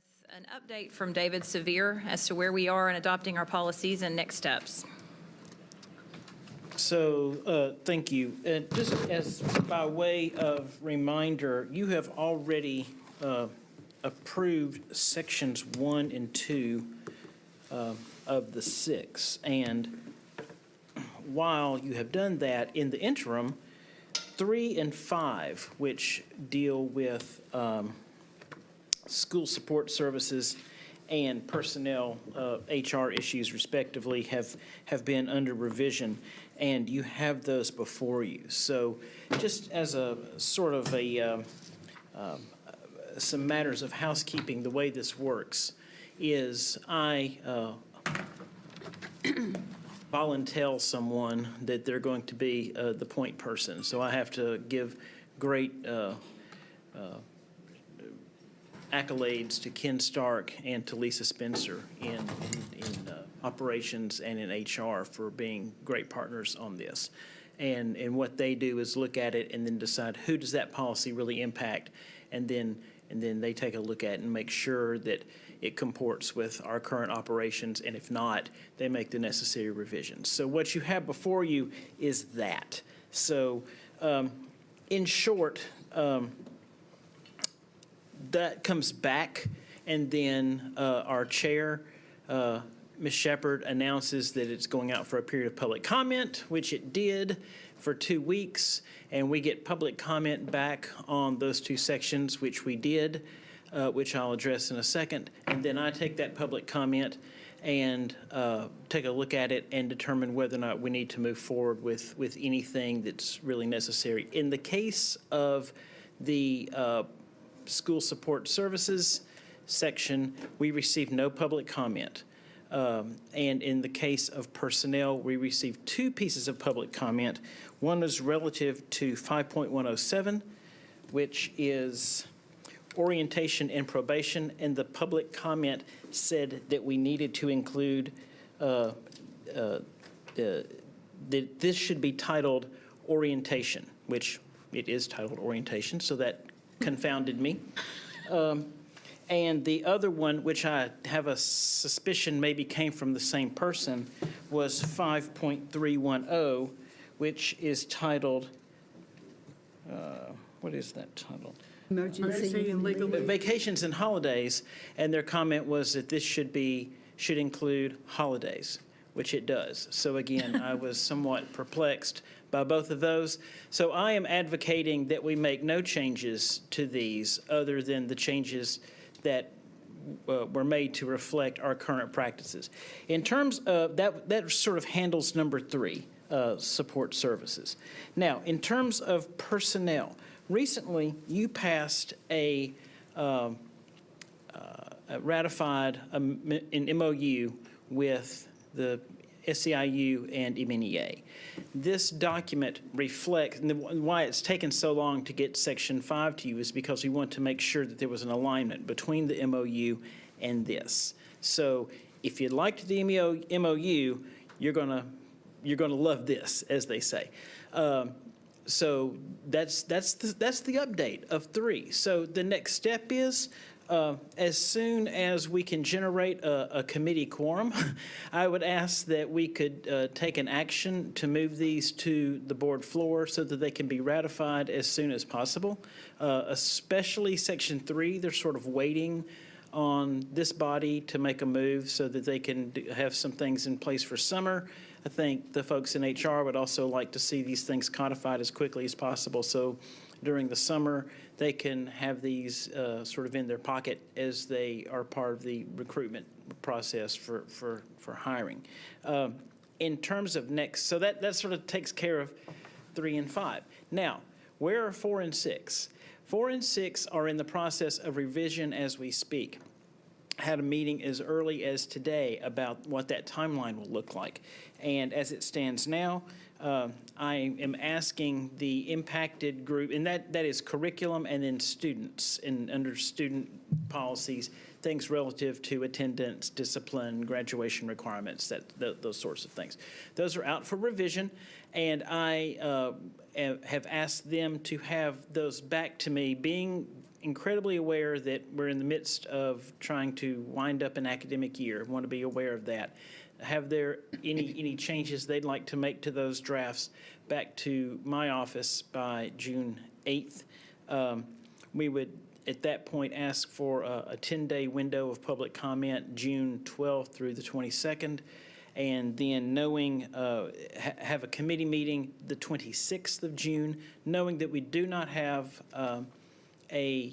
with an update from David Sevier as to where we are in adopting our policies and next steps. So, thank you. Just as by way of reminder, you have already approved sections 1 and 2 of the 6. And while you have done that, in the interim, 3 and 5, which deal with school support services and personnel HR issues respectively, have been under revision, and you have those before you. So just as a sort of some matters of housekeeping, the way this works is I volunteer someone that they're going to be the point person. So I have to give great accolades to Ken Stark and to Lisa Spencer in operations and in HR for being great partners on this. And what they do is look at it and then decide who does that policy really impact, and then they take a look at it and make sure that it comports with our current operations, and if not, they make the necessary revisions. So what you have before you is that. So in short, that comes back, and then our chair, Ms. Shepherd, announces that it's going out for a period of public comment, which it did for 2 weeks, and we get public comment back on those 2 sections, which we did, which I'll address in a second. And then I take that public comment and take a look at it and determine whether or not we need to move forward with anything that's really necessary. In the case of the school support services section, we received no public comment. And in the case of personnel, we received 2 pieces of public comment. One was relative to 5.107, which is orientation and probation, and the public comment said that we needed to include that this should be titled orientation, which it is titled orientation, so that confounded me. And the other one, which I have a suspicion maybe came from the same person, was 5.310, which is titled, what is that titled? Emergency and legal leave. Vacations and holidays, and their comment was that this should include holidays, which it does. So again, I was somewhat perplexed by both of those. So I am advocating that we make no changes to these other than the changes that were made to reflect our current practices. In terms of that sort of handles number 3, support services. Now, in terms of personnel, recently you passed ratified an MOU with the SEIU and MNEA. This document reflects, and why it's taken so long to get Section 5 to you is because we want to make sure that there was an alignment between the MOU and this. So if you liked the MOU, you're gonna love this, as they say. So that's the update of 3. So the next step is, as soon as we can generate a committee quorum, I would ask that we could take an action to move these to the board floor so that they can be ratified as soon as possible. Especially Section 3, they're sort of waiting on this body to make a move so that they can have some things in place for summer. I think the folks in HR would also like to see these things codified as quickly as possible, so during the summer they can have these sort of in their pocket as they are part of the recruitment process for hiring. In terms of next, so that sort of takes care of 3 and 5. Now, where are 4 and 6? 4 and 6 are in the process of revision as we speak. I had a meeting as early as today about what that timeline will look like. And as it stands now, I am asking the impacted group, and that is curriculum and then students, and under student policies, things relative to attendance, discipline, graduation requirements, those sorts of things. Those are out for revision, and I have asked them to have those back to me, being incredibly aware that we're in the midst of trying to wind up an academic year. Want to be aware of that. Have there any changes they'd like to make to those drafts back to my office by June 8th? We would, at that point, ask for a 10-day window of public comment, June 12th through the 22nd, and then knowing, have a committee meeting the 26th of June, knowing that we do not have a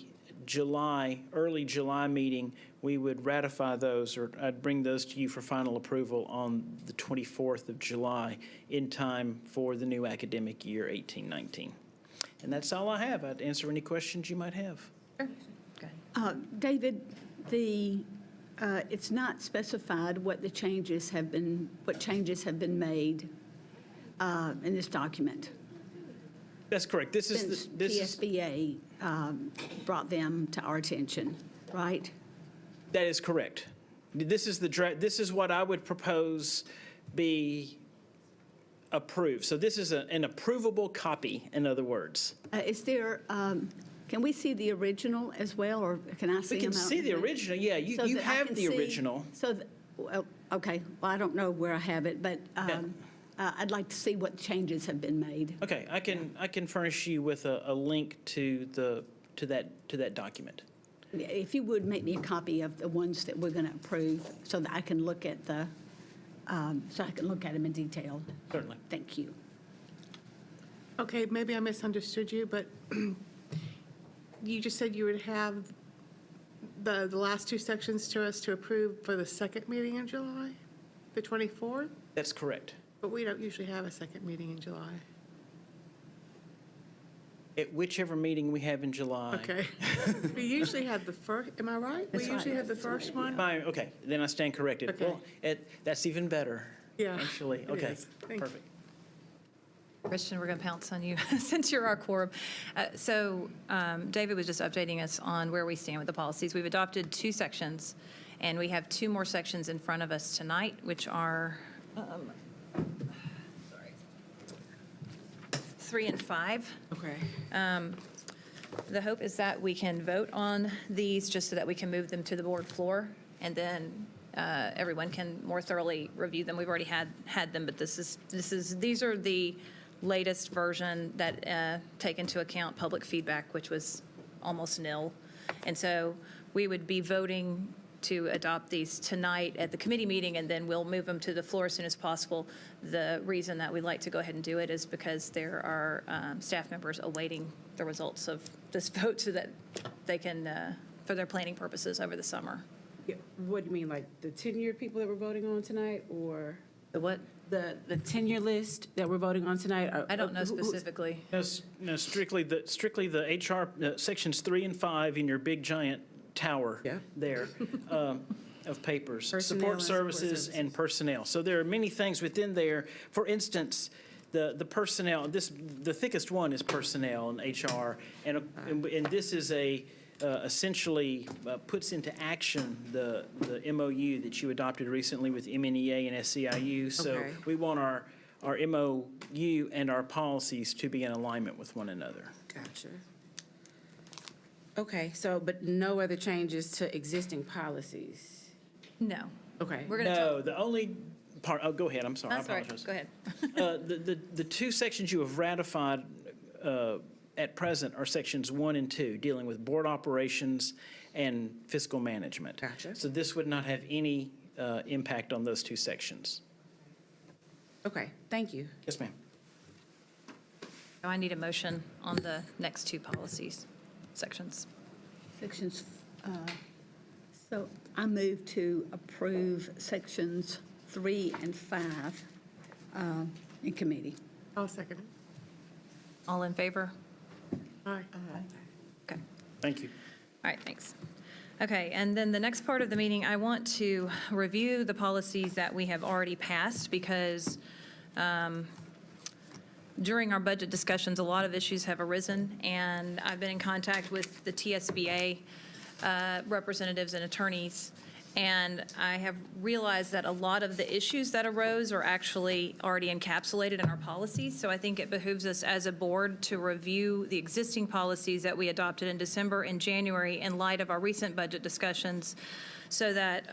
early July meeting. We would ratify those, or I'd bring those to you for final approval on the 24th of July in time for the new academic year 18-19. And that's all I have. I'd answer any questions you might have. David, it's not specified what the changes have been, made in this document. That's correct. This is Since PSBA brought them to our attention, right? That is correct. This is what I would propose be approved. So this is an approvable copy, in other words. Is there, can we see the original as well, or can I see We them? can out see the here? original. Yeah, you So that I have can the see- original. well, okay, well, I don't know where I have it, but I'd like to see what changes have been made. Okay, I can furnish you with a link to that document. If you would, make me a copy of the ones that we're going to approve so that I can look at them in detail. Certainly. Thank you. Okay, maybe I misunderstood you, but you just said you would have the last two sections to us to approve for the second meeting in July, the 24th? That's correct. But we don't usually have a second meeting in July. At whichever meeting we have in July. Okay. We usually have the first, am I right? We That's usually right. have the first one? Fine, okay, then I stand corrected. Okay. Well, that's even better. Yeah, Actually, it okay, is. Thank you. perfect. Christian, we're going to pounce on you since you're our quorum. So David was just updating us on where we stand with the policies. We've adopted 2 sections, and we have 2 more sections in front of us tonight, which are 3 and 5. Okay. The hope is that we can vote on these just so that we can move them to the board floor, and then everyone can more thoroughly review them. We've already had them, but these are the latest version that take into account public feedback, which was almost nil. And so we would be voting to adopt these tonight at the committee meeting, and then we'll move them to the floor as soon as possible. The reason that we'd like to go ahead and do it is because there are staff members awaiting the results of this vote so that they can, for their planning purposes over the summer. Yeah, what do you mean, like the tenured people that we're voting on tonight, or The what? the tenure list that we're voting on tonight? I don't know specifically. No, strictly the HR, sections 3 and 5 in your big giant tower Yeah. there of papers. Personnel Support and support services services. and personnel. So there are many things within there. For instance, the personnel, the thickest one is personnel and HR. And this is essentially puts into action the MOU that you adopted recently with MNEA and SEIU. So Okay. we want our MOU and our policies to be in alignment with one another. Gotcha. Okay, so, but no other changes to existing policies? No. Okay. We're going to. No, the only part, oh, go ahead, I'm sorry, I That's all right. apologize. Go ahead. The 2 sections you have ratified at present are sections 1 and 2, dealing with board operations and fiscal management. Gotcha. So this would not have any impact on those 2 sections. Okay, thank you. Yes, ma'am. Now I need a motion on the next 2 policies, sections. Sections, so I move to approve sections 3 and 5 in committee. I'll second it. All in favor? Aye. Okay. Thank you. All right, thanks. Okay, and then the next part of the meeting, I want to review the policies that we have already passed because during our budget discussions, a lot of issues have arisen, and I've been in contact with the TSBA representatives and attorneys, and I have realized that a lot of the issues that arose are actually already encapsulated in our policies. So I think it behooves us as a board to review the existing policies that we adopted in December and January in light of our recent budget discussions, so that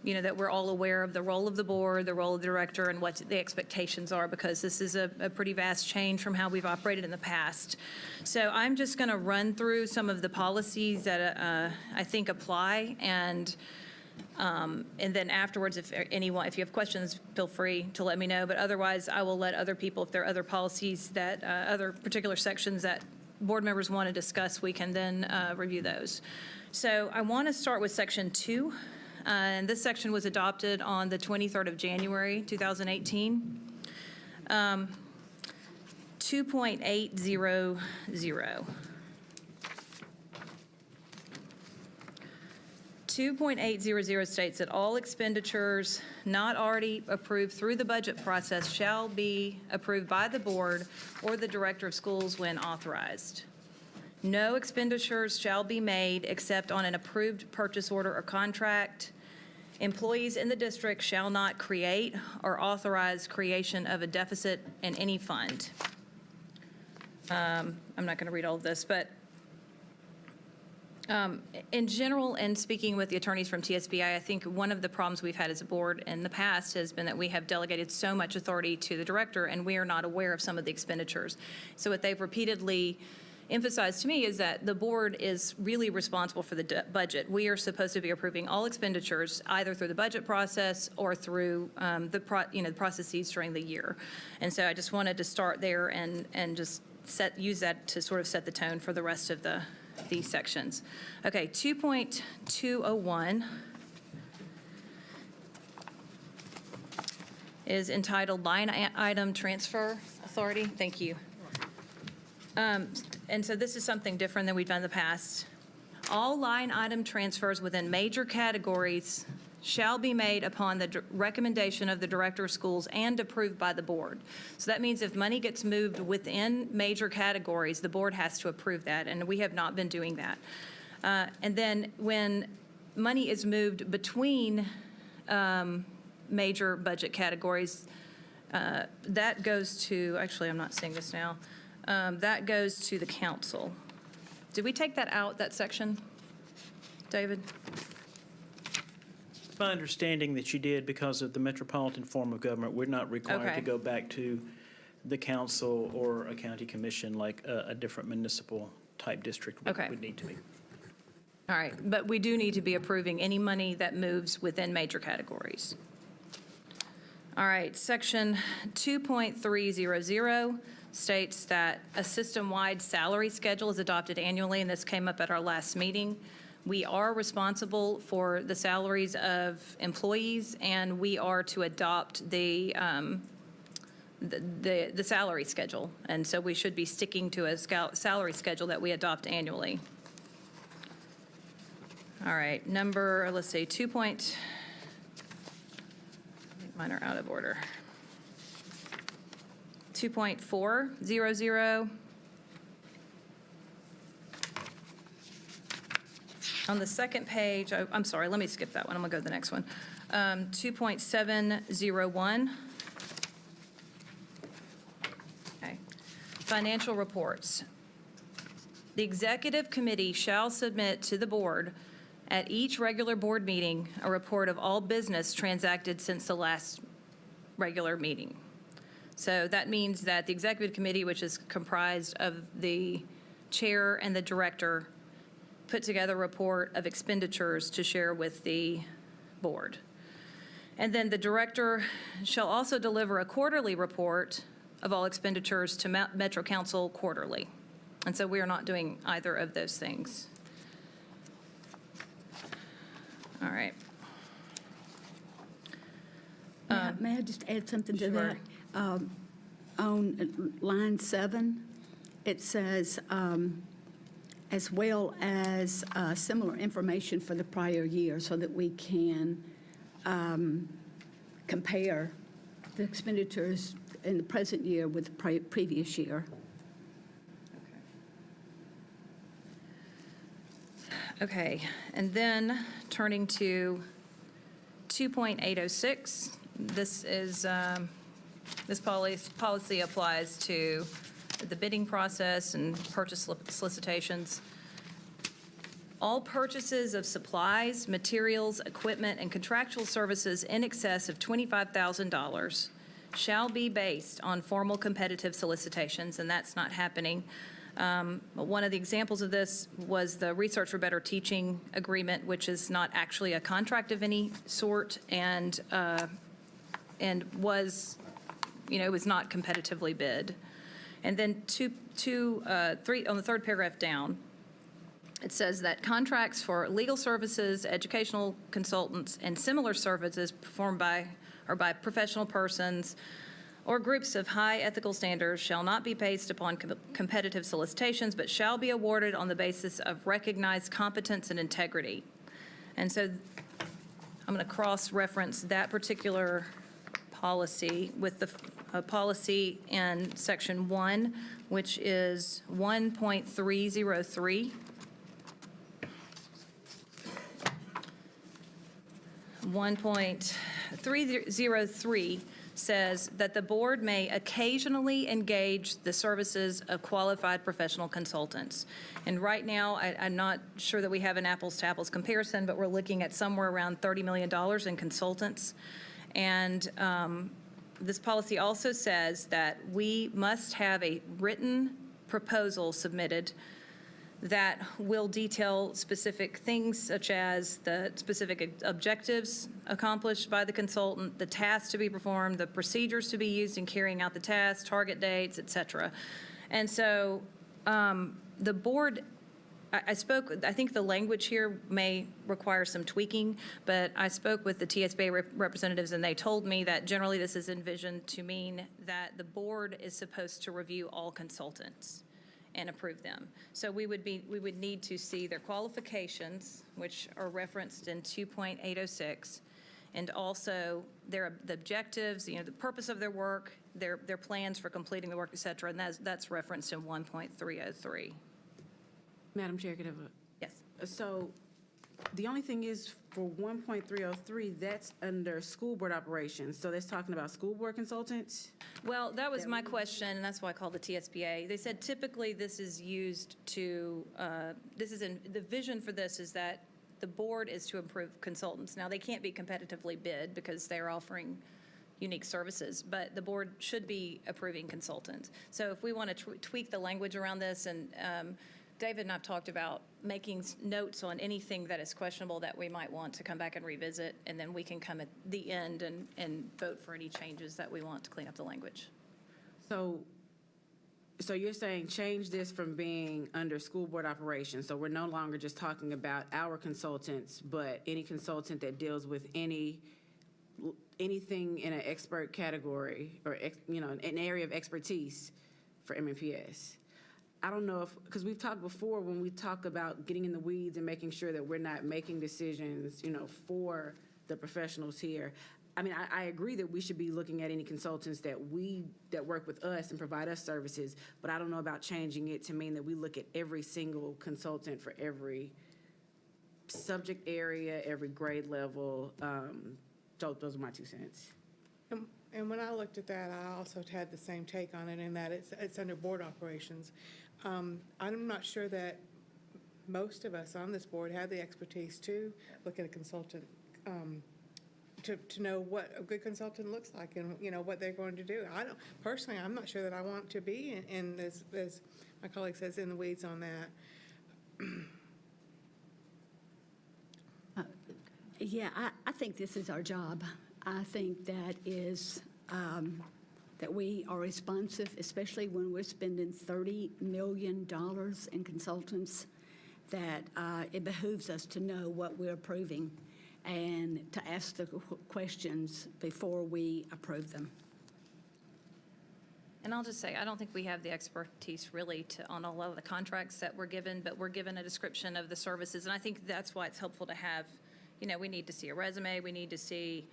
that we're all aware of the role of the board, the role of the director, and what the expectations are, because this is a pretty vast change from how we've operated in the past. So I'm just going to run through some of the policies that I think apply, and then afterwards, if you have questions, feel free to let me know. But otherwise, I will let other people, if there are other policies that, other particular sections that board members want to discuss, we can then review those. So I want to start with Section 2. And this section was adopted on the 23rd of January, 2018. 2.800. 2.800 states that all expenditures not already approved through the budget process shall be approved by the board or the director of schools when authorized. No expenditures shall be made except on an approved purchase order or contract. Employees in the district shall not create or authorize creation of a deficit in any fund. I'm not going to read all of this, but in general, and speaking with the attorneys from TSBI, I think one of the problems we've had as a board in the past has been that we have delegated so much authority to the director, and we are not aware of some of the expenditures. So what they've repeatedly emphasized to me is that the board is really responsible for the budget. We are supposed to be approving all expenditures either through the budget process or through the processes during the year. And so I just wanted to start there and just use that to sort of set the tone for the rest of these sections. Okay, 2.201 is entitled Line Item Transfer Authority. Thank you. And so this is something different than we've done in the past. All line item transfers within major categories shall be made upon the recommendation of the director of schools and approved by the board. So that means if money gets moved within major categories, the board has to approve that, and we have not been doing that. And then when money is moved between major budget categories, that goes to, actually, I'm not seeing this now, that goes to the council. Did we take that out, that section, David? It's my understanding that you did because of the metropolitan form of government. We're not required Okay. to go back to the council or a county commission like a different municipal type district Okay. would need to be. All right, but we do need to be approving any money that moves within major categories. All right, section 2.300 states that a system-wide salary schedule is adopted annually, and this came up at our last meeting. We are responsible for the salaries of employees, and we are to adopt the salary schedule. And so we should be sticking to a salary schedule that we adopt annually. All right, let's see, mine are out of order. 2.400. On the second page, I'm sorry, let me skip that one. I'm going to go to the next one. 2.701. Okay. Financial reports. The executive committee shall submit to the board at each regular board meeting a report of all business transacted since the last regular meeting. So that means that the executive committee, which is comprised of the chair and the director, put together a report of expenditures to share with the board. And then the director shall also deliver a quarterly report of all expenditures to Metro Council quarterly. And so we are not doing either of those things. All right. May I just add something to Sure. that? On line 7, it says, as well as similar information for the prior year so that we can compare the expenditures in the present year with the previous year. Okay, and then turning to 2.806, this is, this policy applies to the bidding process and purchase solicitations. All purchases of supplies, materials, equipment, and contractual services in excess of $25,000 shall be based on formal competitive solicitations, and that's not happening. One of the examples of this was the Research for Better Teaching agreement, which is not actually a contract of any sort, and was, it was not competitively bid. And then three on the third paragraph down, it says that contracts for legal services, educational consultants, and similar services performed by professional persons or groups of high ethical standards shall not be based upon competitive solicitations, but shall be awarded on the basis of recognized competence and integrity. And so I'm going to cross-reference that particular policy with the policy in Section 1, which is 1.303. 1.303 says that the board may occasionally engage the services of qualified professional consultants. And right now, I'm not sure that we have an apples-to-apples comparison, but we're looking at somewhere around $30 million in consultants. And this policy also says that we must have a written proposal submitted that will detail specific things such as the specific objectives accomplished by the consultant, the tasks to be performed, the procedures to be used in carrying out the tasks, target dates, et cetera. And so the board, I think the language here may require some tweaking, but I spoke with the TSBA representatives and they told me that generally this is envisioned to mean that the board is supposed to review all consultants and approve them. So we would need to see their qualifications, which are referenced in 2.806, and also the objectives, the purpose of their work, their plans for completing the work, et cetera, and that's referenced in 1.303. Madam Chair, could I have a? Yes. So the only thing is for 1.303, that's under school board operations. So that's talking about school board consultants? Well, that was my question, and that's why I called the TSBA. They said typically this is used to, the vision for this is that the board is to approve consultants. Now, they can't be competitively bid because they're offering unique services, but the board should be approving consultants. So if we want to tweak the language around this, and David and I have talked about making notes on anything that is questionable that we might want to come back and revisit, and then we can come at the end and vote for any changes that we want to clean up the language. So you're saying change this from being under school board operations, so we're no longer just talking about our consultants, but any consultant that deals with anything in an expert category or, an area of expertise for MNPS. I don't know if, because we've talked before when we talk about getting in the weeds and making sure that we're not making decisions, for the professionals here. I mean, I agree that we should be looking at any consultants that work with us and provide us services, but I don't know about changing it to mean that we look at every single consultant for every subject area, every grade level. So those are my 2 cents. And when I looked at that, I also had the same take on it in that it's under board operations. I'm not sure that most of us on this board have the expertise to look at a consultant, to know what a good consultant looks like and, what they're going to do. Personally, I'm not sure that I want to be in this, as my colleague says, in the weeds on that. Yeah, I think this is our job. I think that is, that we are responsive, especially when we're spending $30 million in consultants, that it behooves us to know what we're approving and to ask the questions before we approve them. And I'll just say, I don't think we have the expertise really on a lot of the contracts that we're given, but we're given a description of the services. And I think that's why it's helpful to have, we need to see a resume, we need to see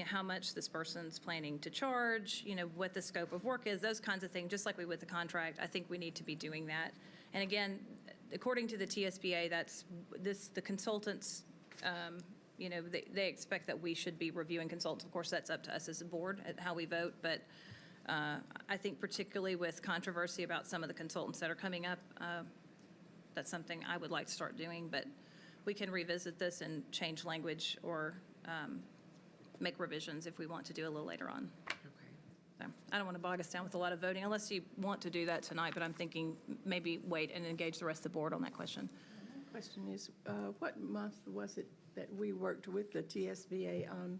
how much this person's planning to charge, what the scope of work is, those kinds of things, just like we with the contract. I think we need to be doing that. And again, according to the TSBA, the consultants, they expect that we should be reviewing consultants. Of course, that's up to us as a board, at how we vote, but I think particularly with controversy about some of the consultants that are coming up, that's something I would like to start doing, but we can revisit this and change language or make revisions if we want to do a little later on. So I don't want to bog us down with a lot of voting unless you want to do that tonight, but I'm thinking maybe wait and engage the rest of the board on that question. Question is, what month was it that we worked with the TSBA on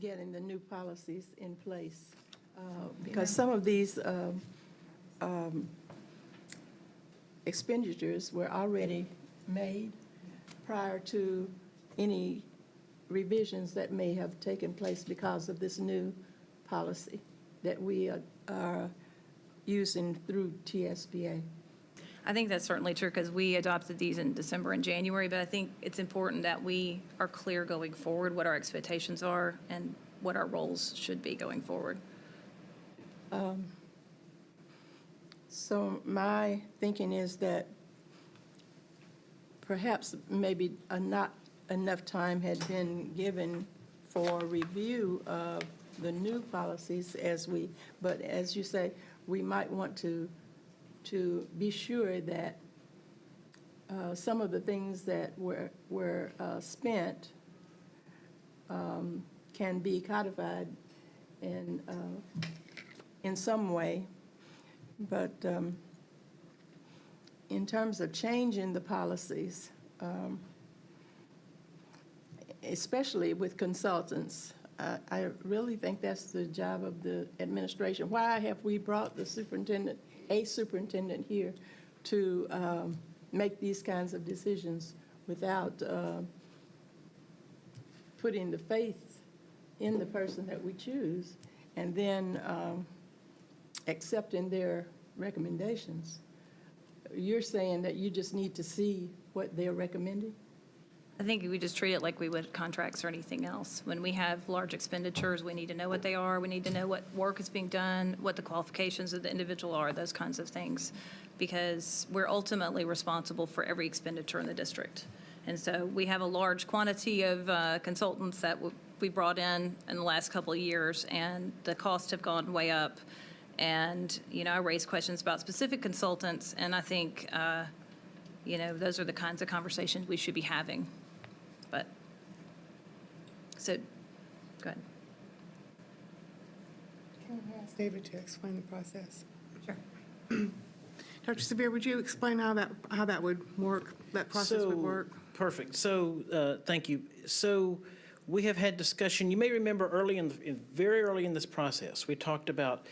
getting the new policies in place? Because some of these expenditures were already made prior to any revisions that may have taken place because of this new policy that we are using through TSBA. I think that's certainly true because we adopted these in December and January, but I think it's important that we are clear going forward what our expectations are and what our roles should be going forward. So my thinking is that perhaps maybe not enough time had been given for review of the new policies but as you say, we might want to be sure that some of the things that were spent can be codified in some way. But in terms of changing the policies, especially with consultants, I really think that's the job of the administration. Why have we brought the superintendent here to make these kinds of decisions without putting the faith in the person that we choose and then accepting their recommendations? You're saying that you just need to see what they're recommending? I think we just treat it like we would contracts or anything else. When we have large expenditures, we need to know what they are. We need to know what work is being done, what the qualifications of the individual are, those kinds of things, because we're ultimately responsible for every expenditure in the district. And so we have a large quantity of consultants that we brought in the last couple of years, and the costs have gone way up. And, I raised questions about specific consultants, and I think, those are the kinds of conversations we should be having. But, so, go ahead. Can I ask David to explain the process? Sure. Dr. Severe, would you explain how that would work, that process would work? Perfect. So, thank you. So, we have had discussion. You may remember very early in this process, we talked about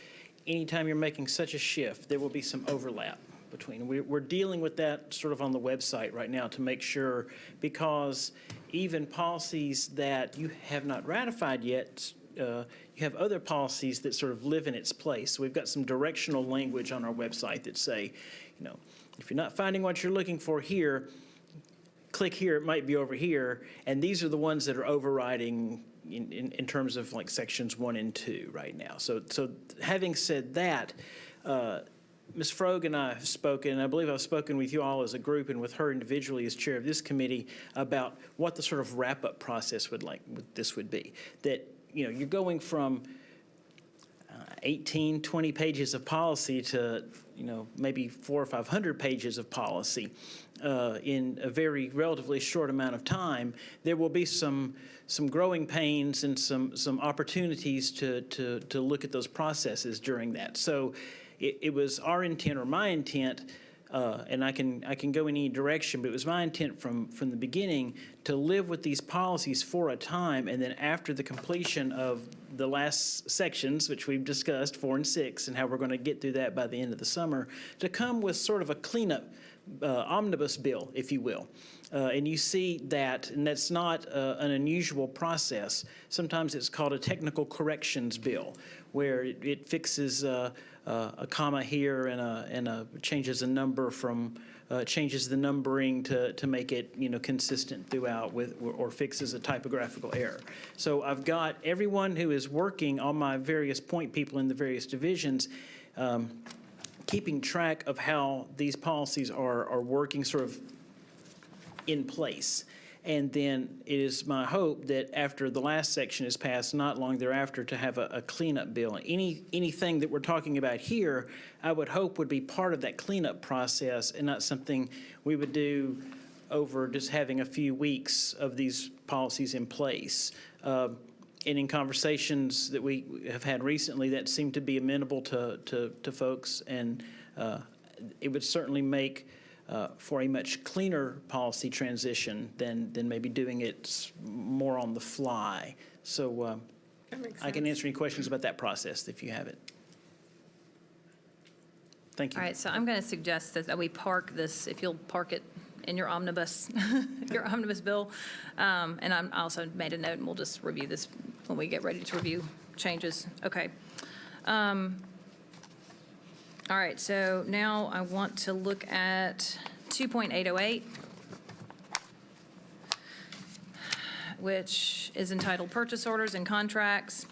anytime you're making such a shift, there will be some overlap between. We're dealing with that sort of on the website right now to make sure, because even policies that you have not ratified yet, you have other policies that sort of live in its place. So we've got some directional language on our website that say, if you're not finding what you're looking for here, click here, it might be over here. And these are the ones that are overriding in terms of like sections 1 and 2 right now. So having said that, Ms. Frog and I have spoken, and I believe I've spoken with you all as a group and with her individually as chair of this committee about what the sort of wrap-up process would be. That, you're going from 18, 20 pages of policy to, maybe 400 or 500 pages of policy in a very relatively short amount of time. There will be some growing pains and some opportunities to look at those processes during that. So it was our intent, or my intent, and I can go in any direction, but it was my intent from the beginning to live with these policies for a time, and then after the completion of the last sections, which we've discussed, 4 and 6, and how we're going to get through that by the end of the summer, to come with sort of a cleanup omnibus bill, if you will. And you see that, and that's not an unusual process. Sometimes it's called a technical corrections bill, where it fixes a comma here and changes a number from, changes the numbering to make it, consistent throughout with, or fixes a typographical error. So I've got everyone who is working, all my various point people in the various divisions, keeping track of how these policies are working sort of in place. And then it is my hope that after the last section is passed, not long thereafter, to have a cleanup bill. Anything that we're talking about here, I would hope would be part of that cleanup process and not something we would do over just having a few weeks of these policies in place. And in conversations that we have had recently, that seem to be amenable to folks, and it would certainly make for a much cleaner policy transition than maybe doing it more on the fly. So That makes I can sense. answer any questions about that process if you have it. Thank you. All right, so I'm going to suggest that we park this, if you'll park it in your omnibus, your omnibus bill. And I also made a note, and we'll just review this when we get ready to review changes. Okay. All right, so now I want to look at 2.808, which is entitled Purchase Orders and Contracts.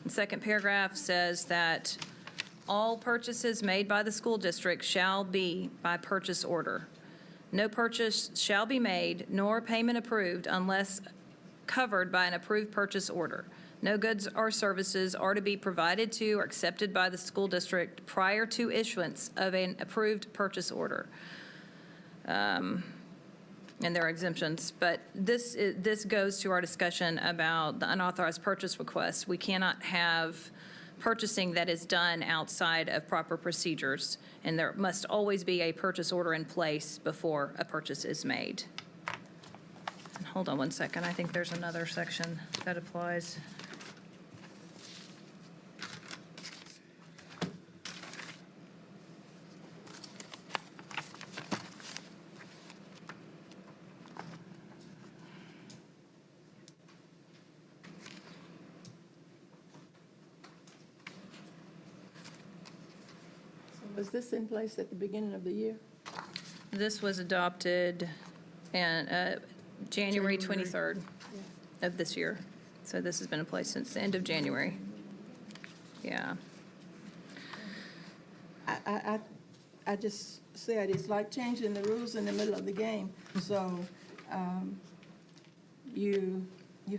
The second paragraph says that all purchases made by the school district shall be by purchase order. No purchase shall be made nor payment approved unless covered by an approved purchase order. No goods or services are to be provided to or accepted by the school district prior to issuance of an approved purchase order. And there are exemptions, but this goes to our discussion about the unauthorized purchase requests. We cannot have purchasing that is done outside of proper procedures, and there must always be a purchase order in place before a purchase is made. And hold on one second, I think there's another section that applies. Was this in place at the beginning of the year? This was adopted in January 23rd of this year. So this has been in place since the end of January. Yeah. I just said, it's like changing the rules in the middle of the game. So you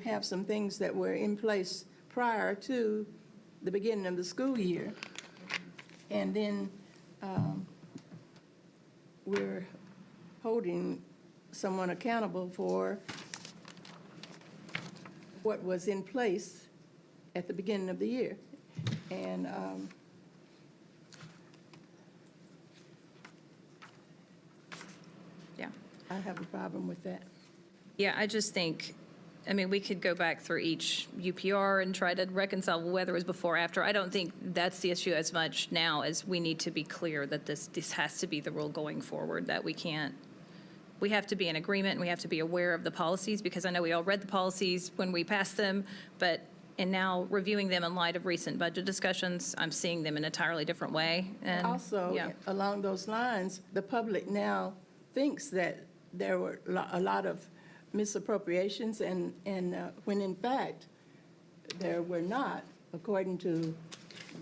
have some things that were in place prior to the beginning of the school year. And then we're holding someone accountable for what was in place at the beginning of the year. And Yeah. I have a problem with that. Yeah, I just think, I mean, we could go back through each UPR and try to reconcile whether it was before or after. I don't think that's the issue as much now as we need to be clear that this has to be the rule going forward, that we have to be in agreement and we have to be aware of the policies, because I know we all read the policies when we passed them, but and now reviewing them in light of recent budget discussions, I'm seeing them in an entirely different way. And Also, yeah. along those lines, the public now thinks that there were a lot of misappropriations, and when in fact, there were not, according to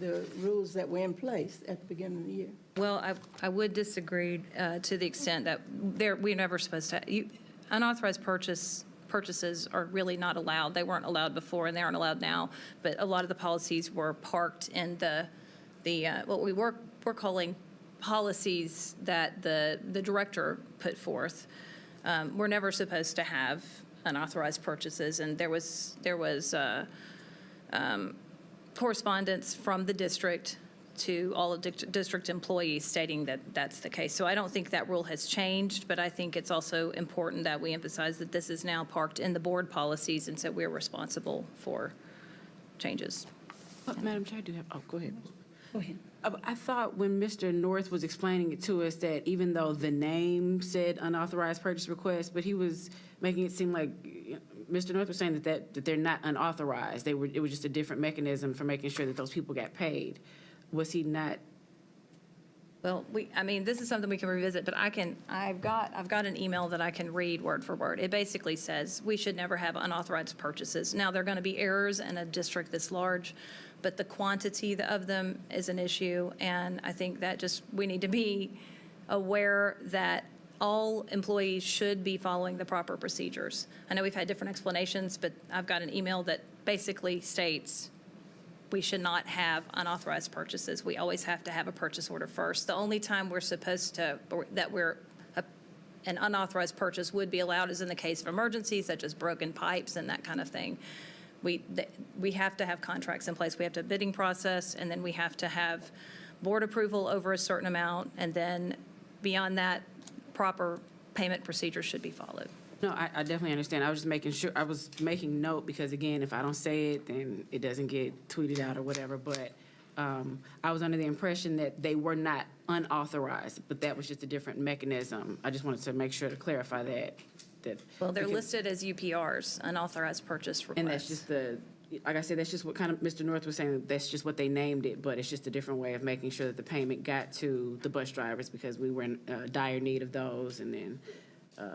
the rules that were in place at the beginning of the year. Well, I would disagree to the extent that we're never supposed to, unauthorized purchases are really not allowed. They weren't allowed before and they aren't allowed now, but a lot of the policies were parked in the what we're calling policies that the director put forth. We're never supposed to have unauthorized purchases, and there was correspondence from the district to all of district employees stating that that's the case. So I don't think that rule has changed, but I think it's also important that we emphasize that this is now parked in the board policies, and so we're responsible for changes. Madam Chair, I do have, oh, go ahead. Go ahead. I thought when Mr. North was explaining it to us that even though the name said unauthorized purchase request, but he was making it seem like, Mr. North was saying that they're not unauthorized. It was just a different mechanism for making sure that those people got paid. Was he not? Well, I mean, this is something we can revisit, but I've got an email that I can read word for word. It basically says, we should never have unauthorized purchases. Now, there are going to be errors in a district this large, but the quantity of them is an issue, and I think that we need to be aware that all employees should be following the proper procedures. I know we've had different explanations, but I've got an email that basically states we should not have unauthorized purchases. We always have to have a purchase order first. The only time we're supposed to, or that an unauthorized purchase would be allowed is in the case of emergencies, such as broken pipes and that kind of thing. We have to have contracts in place. We have to have a bidding process, and then we have to have board approval over a certain amount, and then beyond that, proper payment procedures should be followed. No, I definitely understand. I was just making sure, I was making note because, again, if I don't say it, then it doesn't get tweeted out or whatever. But I was under the impression that they were not unauthorized, but that was just a different mechanism. I just wanted to make sure to clarify that. Well, they're because- listed as UPRs, unauthorized purchase requests. And that's just like I said, that's just what kind of Mr. North was saying, that's just what they named it, but it's just a different way of making sure that the payment got to the bus drivers because we were in dire need of those, and then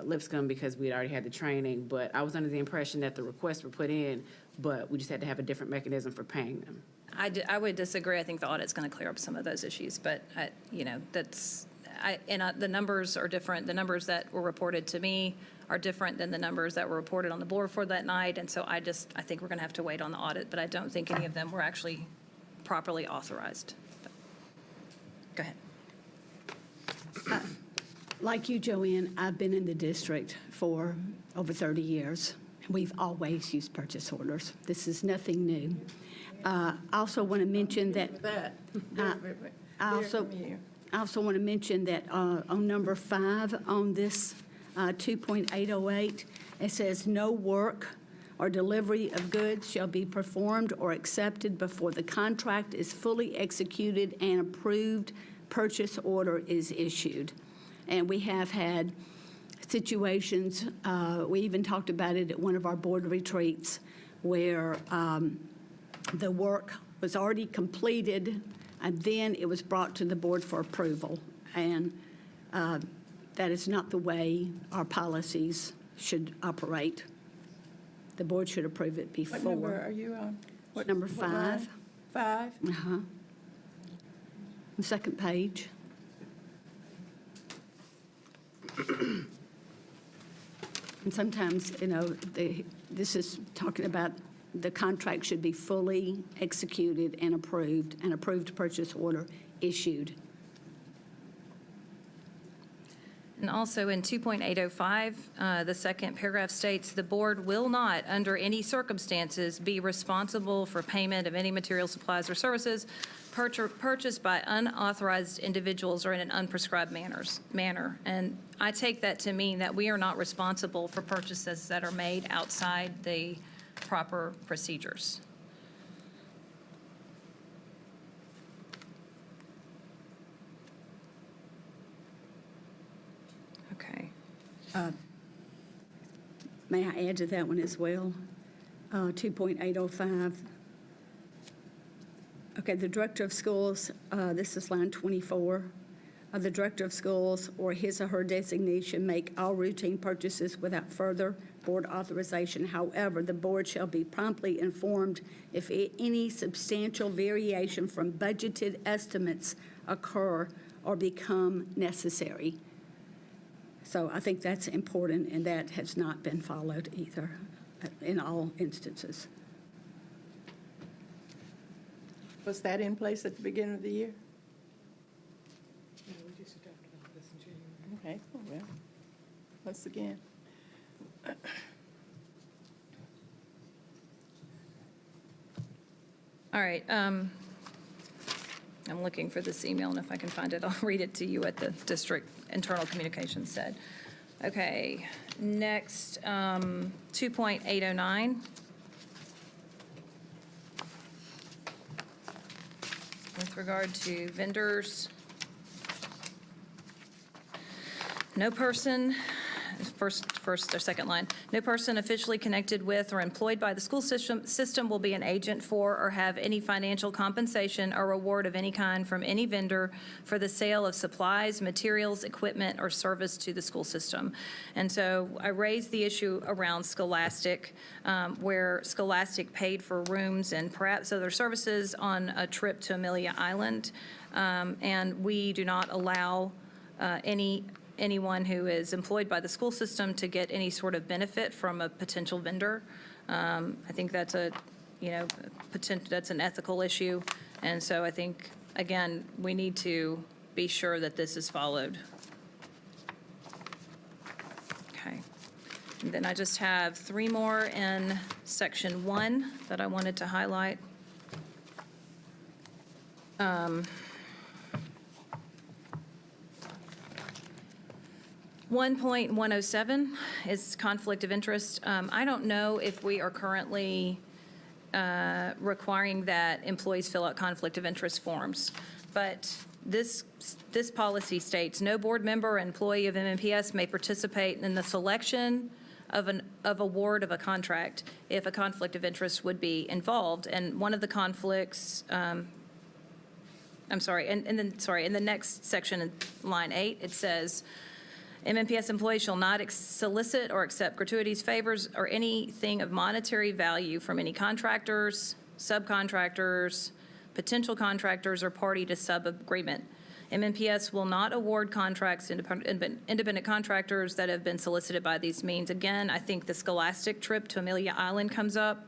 Lipscomb because we had already had the training. But I was under the impression that the requests were put in, but we just had to have a different mechanism for paying them. I would disagree. I think the audit's going to clear up some of those issues, but, the numbers are different. The numbers that were reported to me are different than the numbers that were reported on the board for that night, and so I think we're going to have to wait on the audit, but I don't think any of them were actually properly authorized. Go ahead. Like you, Joanne, I've been in the district for over 30 years. We've always used purchase orders. This is nothing new. I also want to mention that, I also want to mention that on number 5 on this 2.808, it says, "No work or delivery of goods shall be performed or accepted before the contract is fully executed and approved purchase order is issued." And we have had situations, we even talked about it at one of our board retreats, where the work was already completed, and then it was brought to the board for approval. And that is not the way our policies should operate. The board should approve it before. What number are you on? Number what 5. line? 5? The second page. And sometimes, this is talking about the contract should be fully executed and approved purchase order issued. And also in 2.805, the second paragraph states, "The board will not, under any circumstances, be responsible for payment of any material, supplies, or services purchased by unauthorized individuals or in an unprescribed manner." And I take that to mean that we are not responsible for purchases that are made outside the proper procedures. Okay. May I add to that one as well? 2.805. Okay, the director of schools, this is line 24. The director of schools or his or her designation make all routine purchases without further board authorization. However, the board shall be promptly informed if any substantial variation from budgeted estimates occur or become necessary. So I think that's important, and that has not been followed either in all instances. Was that in place at the beginning of the year? Yeah, we just adopted all this in January. Okay, well, once again. All right. I'm looking for this email, and if I can find it, I'll read it to you what the district internal communications said. Okay, next, 2.809. With regard to vendors, no person, first or second line, no person officially connected with or employed by the school system will be an agent for or have any financial compensation or reward of any kind from any vendor for the sale of supplies, materials, equipment, or service to the school system. And so I raised the issue around Scholastic, where Scholastic paid for rooms and perhaps other services on a trip to Amelia Island. And we do not allow anyone who is employed by the school system to get any sort of benefit from a potential vendor. I think that's that's an ethical issue. And so I think, again, we need to be sure that this is followed. Okay. And then I just have 3 more in section 1 that I wanted to highlight. 1.107 is conflict of interest. I don't know if we are currently requiring that employees fill out conflict of interest forms, but this policy states, no board member or employee of MNPS may participate in the selection of award of a contract if a conflict of interest would be involved. And one of the conflicts, in the next section, in line 8, it says, MNPS employees shall not solicit or accept gratuities, favors, or anything of monetary value from any contractors, subcontractors, potential contractors, or party to sub-agreement. MNPS will not award contracts to independent contractors that have been solicited by these means. Again, I think the Scholastic trip to Amelia Island comes up.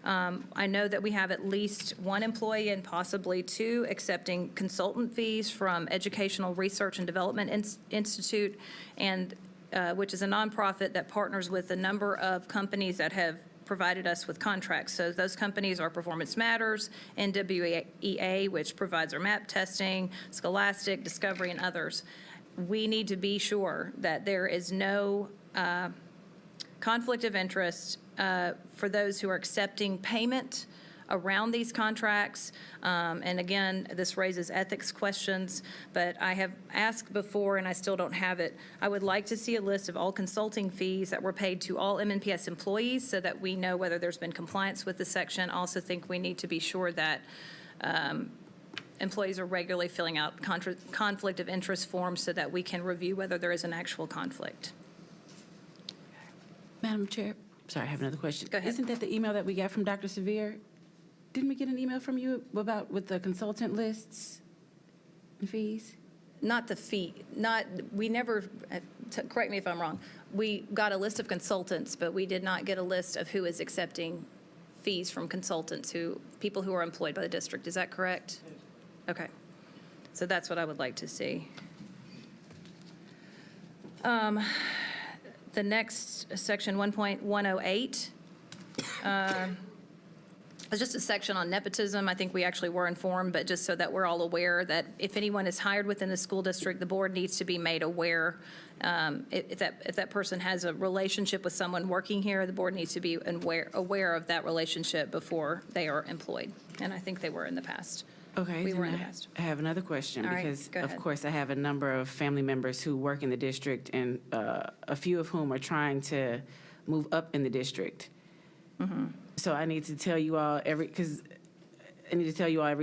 I know that we have at least 1 employee and possibly 2 accepting consultant fees from Educational Research and Development Institute, and which is a nonprofit that partners with a number of companies that have provided us with contracts. So those companies are Performance Matters, NWEA, which provides our map testing, Scholastic, Discovery, and others. We need to be sure that there is no conflict of interest for those who are accepting payment around these contracts. And again, this raises ethics questions, but I have asked before and I still don't have it. I would like to see a list of all consulting fees that were paid to all MNPS employees so that we know whether there's been compliance with the section. Also think we need to be sure that employees are regularly filling out conflict of interest forms so that we can review whether there is an actual conflict. Madam Chair, sorry, I have another question. Go ahead. Isn't that the email that we got from Dr. Severe? Didn't we get an email from you with the consultant lists and fees? Not the fee, we never, correct me if I'm wrong, we got a list of consultants, but we did not get a list of who is accepting fees from consultants, people who are employed by the district. Is that correct? Okay. So that's what I would like to see. The next section, 1.108, it's just a section on nepotism. I think we actually were informed, but just so that we're all aware that if anyone is hired within the school district, the board needs to be made aware. If that person has a relationship with someone working here, the board needs to be aware of that relationship before they are employed. And I think they were in the past. Okay, We then were in the past. I have another question. All right, Because, go of ahead. course, I have a number of family members who work in the district, and a few of whom are trying to move up in the district. Mm-hmm. So I need to tell you all every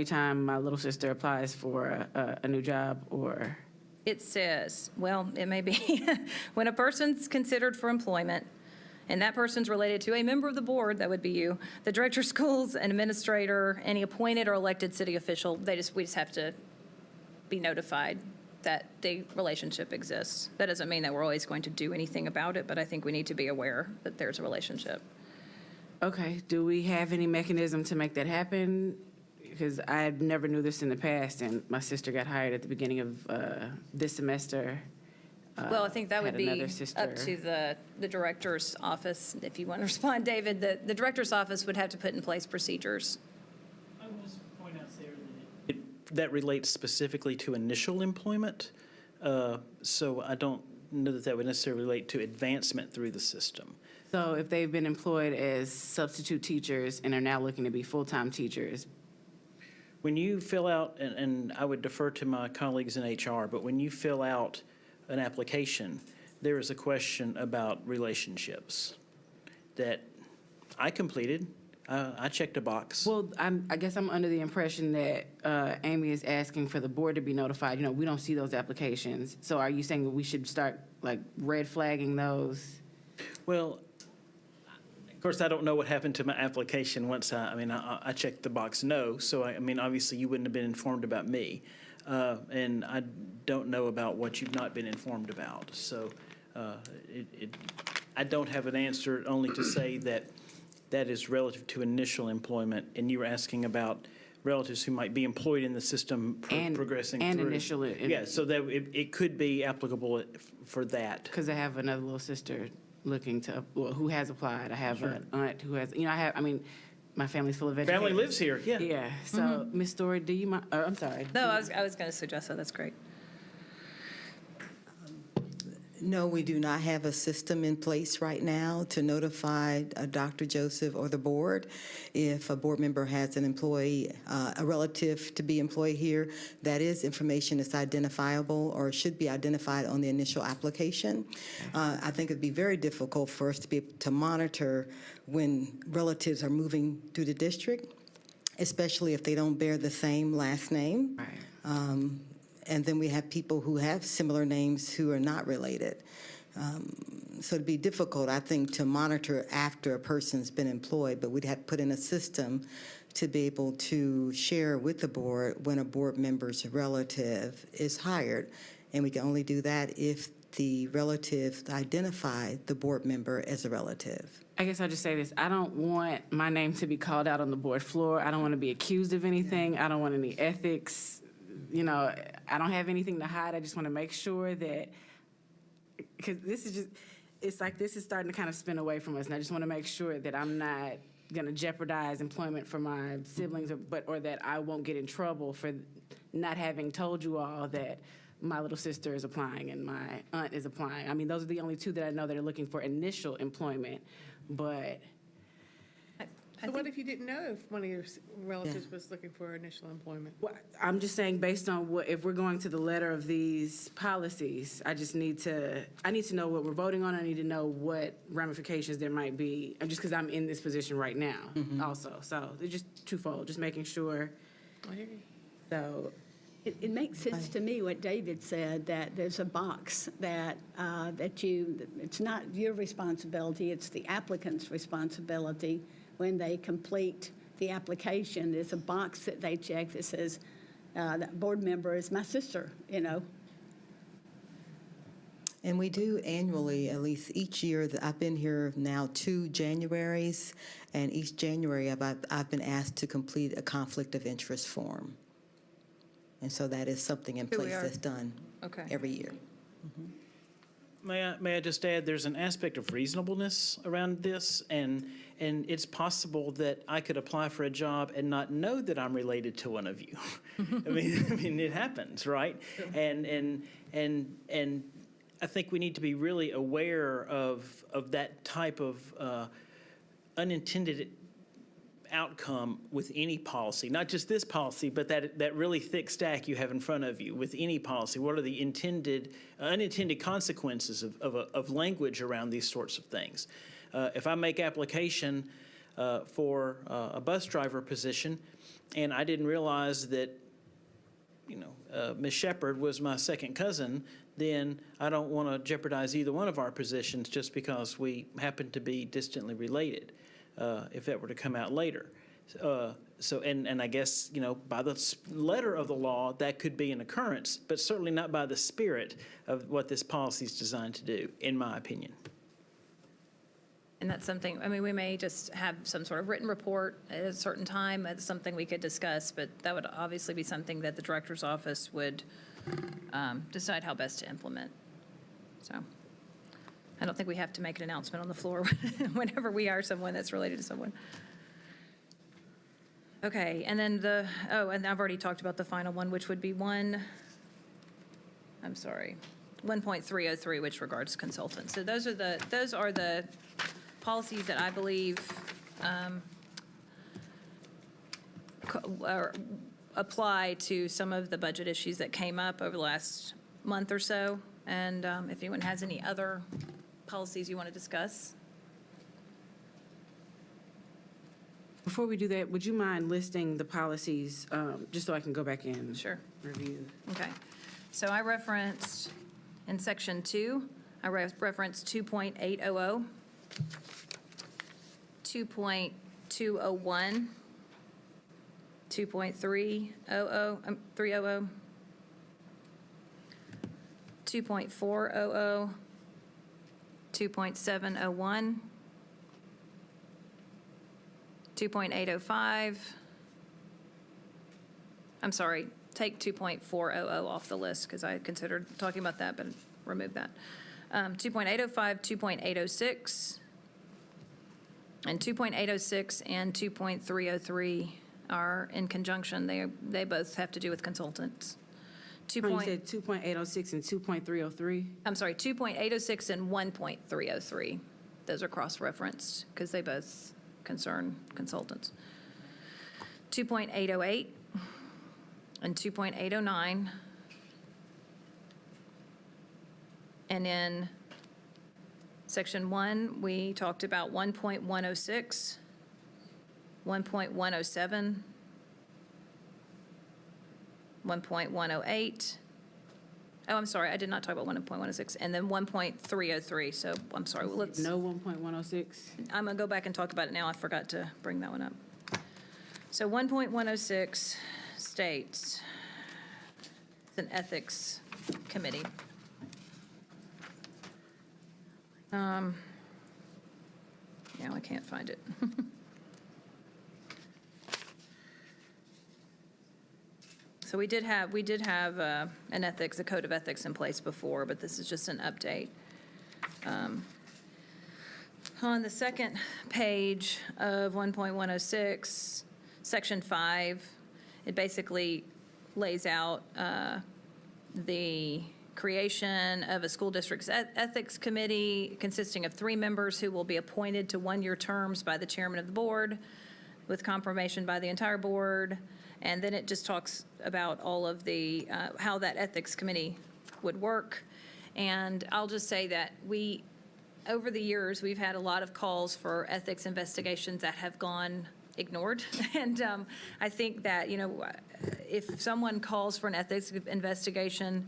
time my little sister applies for a new job, or, It says, well, it may be, when a person's considered for employment, and that person's related to a member of the board, that would be you, the director of schools, an administrator, any appointed or elected city official, we just have to be notified that the relationship exists. That doesn't mean that we're always going to do anything about it, but I think we need to be aware that there's a relationship. okay, do we have any mechanism to make that happen? Because I never knew this in the past, and my sister got hired at the beginning of this semester. Well, I think that would Had be another up sister. to the director's office. If you want to respond, David, the director's office would have to put in place procedures. I will just point out, Sarah, that that relates specifically to initial employment, so I don't know that that would necessarily relate to advancement through the system. So if they've been employed as substitute teachers and are now looking to be full-time teachers, when you fill out, and I would defer to my colleagues in HR, but when you fill out an application, there is a question about relationships that I completed. I checked a box. Well, I guess I'm under the impression that Amy is asking for the board to be notified. You know, we don't see those applications. So are you saying that we should start, like, red flagging those? Well, of course, I don't know what happened to my application once I checked the box no, so I mean, obviously, you wouldn't have been informed about me. And I don't know about what you've not been informed about. So I don't have an answer, only to say that that is relative to initial employment, and you were asking about relatives who might be employed in the system progressing through. And initial. Yeah, so that it could be applicable for that. Because I have another little sister looking to, well, who has applied. I have an aunt who has, you know, my family's full of educators. Family lives here, yeah. Yeah, so, Ms. Story, do you mind, I'm sorry. No, I was going to suggest that. That's great. No, we do not have a system in place right now to notify Dr. Joseph or the board. If a board member has an employee, a relative to be employed here, that is information that's identifiable or should be identified on the initial application. I think it'd be very difficult for us to be able to monitor when relatives are moving through the district, especially if they don't bear the same last name. Right. And then we have people who have similar names who are not related. So it'd be difficult, I think, to monitor after a person's been employed, but we'd have to put in a system to be able to share with the board when a board member's relative is hired. And we can only do that if the relative identified the board member as a relative. I guess I'll just say this. I don't want my name to be called out on the board floor. I don't want to be accused of anything. I don't want any ethics. You know, I don't have anything to hide. I just want to make sure that, because this is just, it's like this is starting to kind of spin away from us. And I just want to make sure that I'm not going to jeopardize employment for my siblings or that I won't get in trouble for not having told you all that my little sister is applying and my aunt is applying. I mean, those are the only two that I know that are looking for initial employment, but. So what if you didn't know if one of your relatives was looking for initial employment? Well, I'm just saying, based on what, if we're going to the letter of these policies, I need to know what we're voting on. I need to know what ramifications there might be, just because I'm in this position right now also. So they're just twofold, just making sure. I hear you. So, It makes sense to me what David said, that there's a box that it's not your responsibility, it's the applicant's responsibility. When they complete the application, there's a box that they check that says, that board member is my sister, you know. And we do annually, at least each year, I've been here now 2 Januaries, and each January I've been asked to complete a conflict of interest form. And so that is something in Here we place are. that's done Okay. every year. May I just add, there's an aspect of reasonableness around this, and it's possible that I could apply for a job and not know that I'm related to one of you. I mean, it happens, right? And I think we need to be really aware of that type of unintended outcome with any policy, not just this policy, but that really thick stack you have in front of you with any policy. What are the unintended consequences of language around these sorts of things? If I make application for a bus driver position and I didn't realize that, Ms. Shepherd was my second cousin, then I don't want to jeopardize either one of our positions just because we happen to be distantly related. If that were to come out later. And I guess, by the letter of the law, that could be an occurrence, but certainly not by the spirit of what this policy is designed to do, in my opinion. And that's something, we may just have some sort of written report at a certain time. That's something we could discuss, but that would obviously be something that the director's office would decide how best to implement. So. I don't think we have to make an announcement on the floor whenever we hire someone that's related to someone. Okay, and then and I've already talked about the final one, which would be 1.303, which regards consultants. So those are the policies that I believe apply to some of the budget issues that came up over the last month or so. And if anyone has any other policies you want to discuss. Before we do that, would you mind listing the policies, just so I can go back in? Sure. Review. Okay. So I referenced in section 2, I referenced 2.800, 2.201, 2.300, 300, 2.400, 2.701, 2.805. I'm sorry, take 2.400 off the list because I considered talking about that, but remove that. 2.805, 2.806, and 2.806 and 2.303 are in conjunction. They both have to do with consultants. You said 2.806 and 2.303? I'm sorry, 2.806 and 1.303. Those are cross-referenced because they both concern consultants. 2.808 and 2.809. And in section 1, we talked about 1.106, 1.107, 1.108. Oh, I'm sorry, I did not talk about 1.106, and then 1.303, so I'm sorry, well, let's, No 1.106? I'm gonna go back and talk about it now, I forgot to bring that one up. So 1.106 states, it's an ethics committee. Now I can't find it. So we did have an ethics, a code of ethics in place before, but this is just an update. On the second page of 1.106, section 5, it basically lays out the creation of a school district's ethics committee consisting of 3 members who will be appointed to 1-year terms by the chairman of the board with confirmation by the entire board. And then it just talks about all of the, how that ethics committee would work. And I'll just say that over the years, we've had a lot of calls for ethics investigations that have gone ignored. And I think that, if someone calls for an ethics investigation,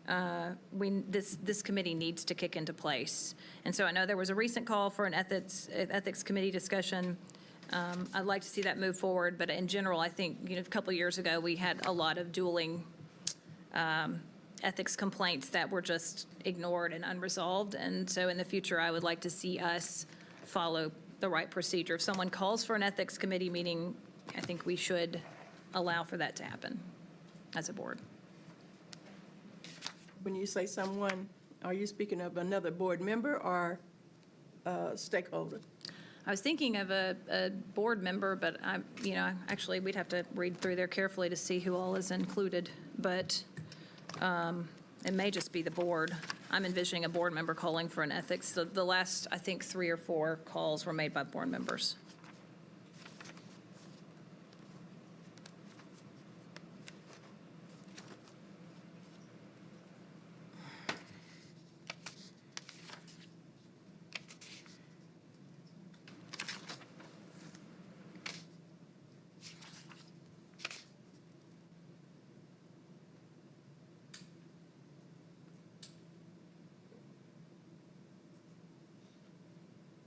this committee needs to kick into place. And so I know there was a recent call for an ethics committee discussion. I'd like to see that move forward, but in general, I think, a couple of years ago, we had a lot of dueling ethics complaints that were just ignored and unresolved. And so in the future, I would like to see us follow the right procedure. If someone calls for an ethics committee meeting, I think we should allow for that to happen as a board. When you say someone, are you speaking of another board member or a stakeholder? I was thinking of a board member, but actually, we'd have to read through there carefully to see who all is included. But it may just be the board. I'm envisioning a board member calling for an ethics. The last, I think, 3 or 4 calls were made by board members.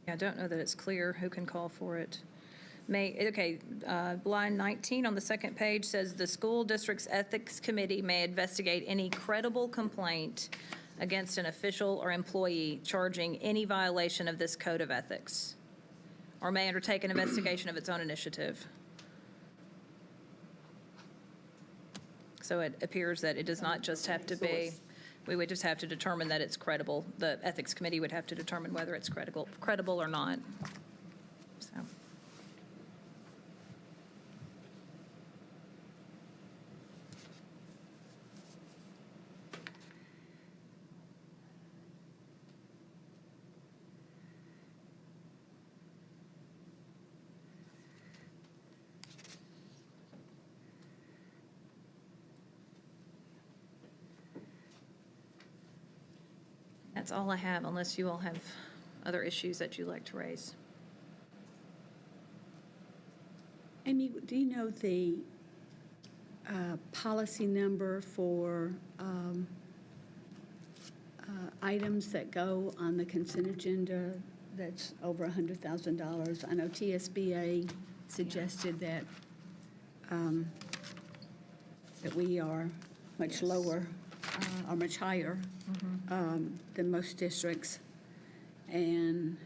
I don't know that it's clear who can call for it. Line 19 on the second page says, "The school district's ethics committee may investigate any credible complaint against an official or employee charging any violation of this code of ethics, or may undertake an investigation of its own initiative." So it appears that it does not just have to be, we would just have to determine that it's credible. The ethics committee would have to determine whether it's credible or not. So. That's all I have, unless you all have other issues that you'd like to raise. Amy, do you know the policy number for items that go on the consent agenda that's over $100,000? I know TSBA suggested that that we are much lower or much higher than most districts. And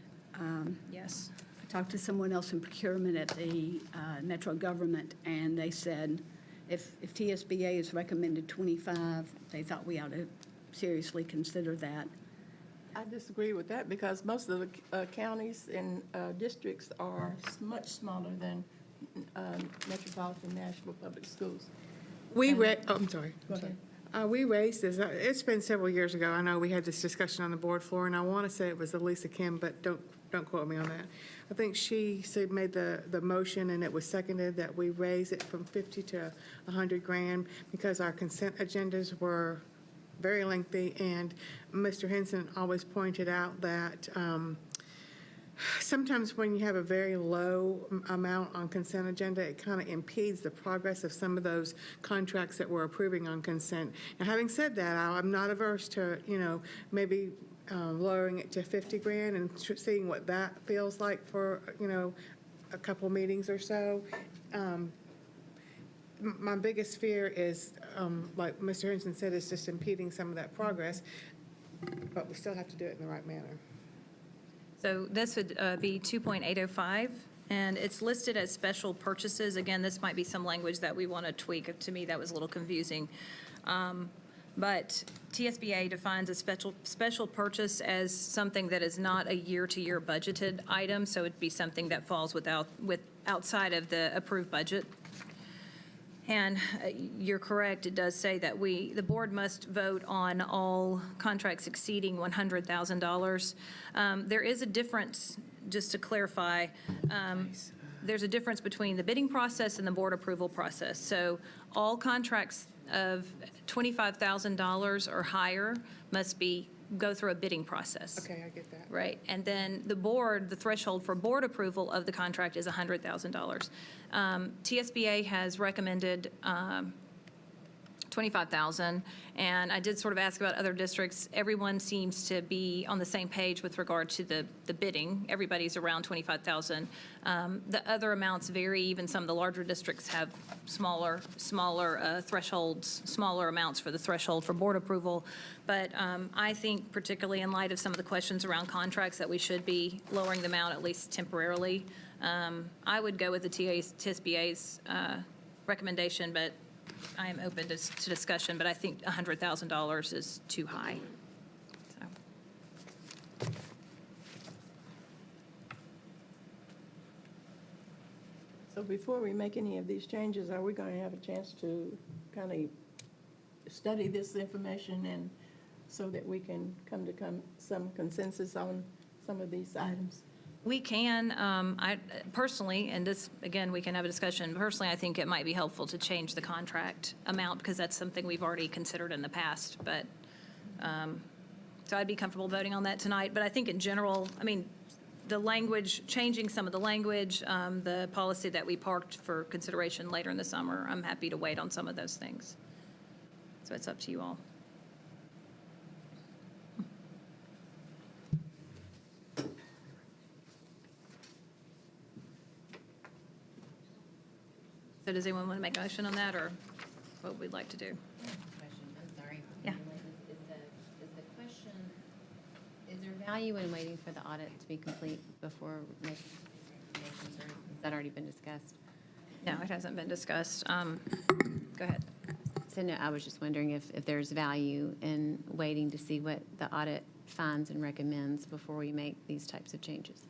Yes. I talked to someone else in procurement at the Metro government, and they said if TSBA is recommended 25, they thought we ought to seriously consider that. I disagree with that because most of the counties and districts are much smaller than Metropolitan Nashville Public Schools. I'm sorry. Go ahead. We raised this, it's been several years ago. I know we had this discussion on the board floor, and I want to say it was Elisa Kim, but don't quote me on that. I think she made the motion, and it was seconded that we raise it from 50 to 100 grand because our consent agendas were very lengthy, and Mr. Henson always pointed out that sometimes when you have a very low amount on consent agenda, it kind of impedes the progress of some of those contracts that we're approving on consent. Now, having said that, I'm not averse to, maybe lowering it to 50 grand and seeing what that feels like for, a couple meetings or so. My biggest fear is, like Mr. Henson said, is just impeding some of that progress, but we still have to do it in the right manner. So this would be 2.805, and it's listed as special purchases. Again, this might be some language that we want to tweak. To me, that was a little confusing. But TSBA defines a special purchase as something that is not a year-to-year budgeted item, so it'd be something that falls outside of the approved budget. And you're correct, it does say that the board must vote on all contracts exceeding $100,000. There is a difference, just to clarify, there's a difference between the bidding process and the board approval process. So all contracts of $25,000 or higher must go through a bidding process. Okay, I get that. Right, and then the threshold for board approval of the contract is $100,000. TSBA has recommended $25,000, and I did sort of ask about other districts. Everyone seems to be on the same page with regard to the bidding. Everybody's around $25,000. The other amounts vary. Even some of the larger districts have smaller thresholds, smaller amounts for the threshold for board approval. But I think particularly in light of some of the questions around contracts that we should be lowering them out at least temporarily. I would go with the TSBA's recommendation, but I am open to discussion, but I think $100,000 is too high. So before we make any of these changes, are we going to have a chance to kind of study this information and so that we can come to some consensus on some of these items? We can, I personally, and this, again, we can have a discussion. Personally, I think it might be helpful to change the contract amount because that's something we've already considered in the past. But, so I'd be comfortable voting on that tonight. But I think in general, I mean, the language, changing some of the language, the policy that we parked for consideration later in the summer, I'm happy to wait on some of those things. So it's up to you all. So does anyone want to make a motion on that, or what we'd like to do? Question, I'm sorry. Yeah. Is the question, is there value in waiting for the audit to be complete before making recommendations, or has that already been discussed? No, it hasn't been discussed. Go ahead. So no, I was just wondering if there's value in waiting to see what the audit finds and recommends before we make these types of changes.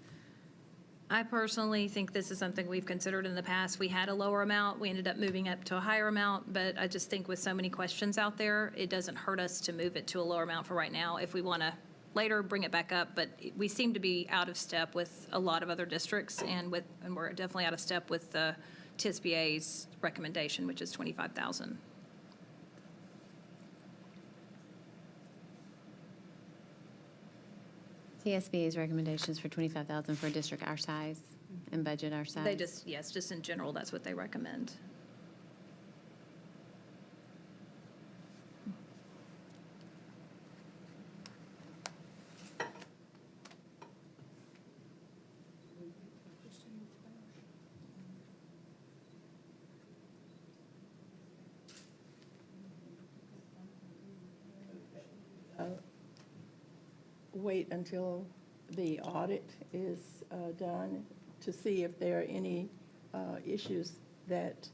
I personally think this is something we've considered in the past. We had a lower amount. We ended up moving up to a higher amount, but I just think with so many questions out there, it doesn't hurt us to move it to a lower amount for right now. If we want to later bring it back up, but we seem to be out of step with a lot of other districts, and we're definitely out of step with the TSBA's recommendation, which is $25,000. TSBA's recommendations for 25,000 for a district our size and budget our size? They just, yes, just in general, that's what they recommend. Wait until the audit is done to see if there are any issues that